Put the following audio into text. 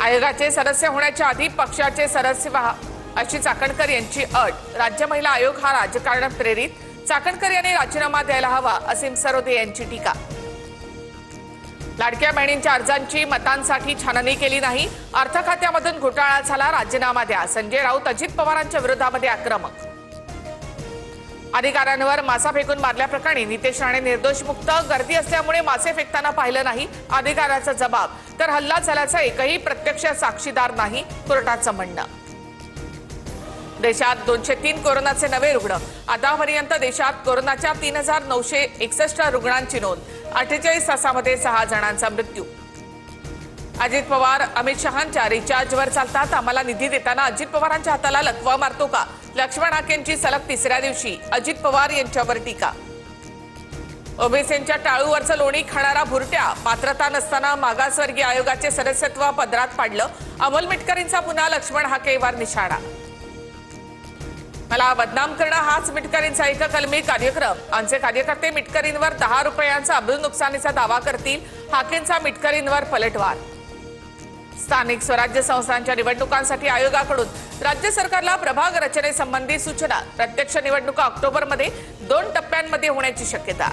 आयोगाचे सदस्य होण्याच्या आधी पक्षाचे सदस्य व्हा अशी चाकणकर यांची अट। राज्य महिला आयोग हा राजकारण प्रेरित, चाकणकर यांनी राजीनामा द्यायला हवा असीम सरोदे यांची टीका। लाडक्या बहिणींच्या अर्जांची मतांसाठी छाननी केली नाही, अर्थ खात्यामधून घोटाळा झाला, राजीनामा द्या। संजय राऊत अजित पवारांच्या विरोधामध्ये आक्रमक। अधिकाऱ्यांवर मासा फेकून मारल्याप्रकरणी नितेश राणे निर्दोष मुक्त, गर्दी असल्यामुळे मासे फेकताना पाहिलं नाही अधिकाऱ्याचा जबाब, तर हल्ला झाल्याचा एकही प्रत्यक्ष साक्षीदार नाही कोर्टाचं म्हणणं। देशात 203 कोरोनाचे नवे रुग्ण, आतापर्यंत देशात कोरोनाच्या 3961 रुग्णांची नोंद, 48 तासामध्ये 6 जणांचा मृत्यू। अजित पवार अमित शहांच्या रिचार्जवर चालतात, आम्हाला निधी देताना अजित पवारांच्या हाताला लकवा मारतो का? लक्ष्मण हाकेंची सलग तिसऱ्या दिवशी अजित पवार यांच्यावर टीका। ओबीसींच्या टाळूवरचं लोणी खाणारा भुरट्या, पात्रता नसताना मागासवर्गीय आयोगाचे सदस्यत्व पदरात पाडलं, अमोल मिटकरींचा पुन्हा लक्ष्मण हाकेवर निशाणा। मला बदनाम करणं हाच मिटकरींचा एक कलमी कार्यक्रम, आमचे कार्यकर्ते मिटकरींवर 10 रुपयांचा अब्रू नुकसानीचा दावा करतील, हाकेंचा मिटकरींवर पलटवार। स्थानिक स्वराज्य संस्थांच्या निवडणुकांसाठी आयोगाकडून राज्य सरकारला प्रभाग रचनेसंबंधी सूचना, प्रत्यक्ष निवडणुका ऑक्टोबरमध्ये 2 टप्प्यांमध्ये होण्याची शक्यता।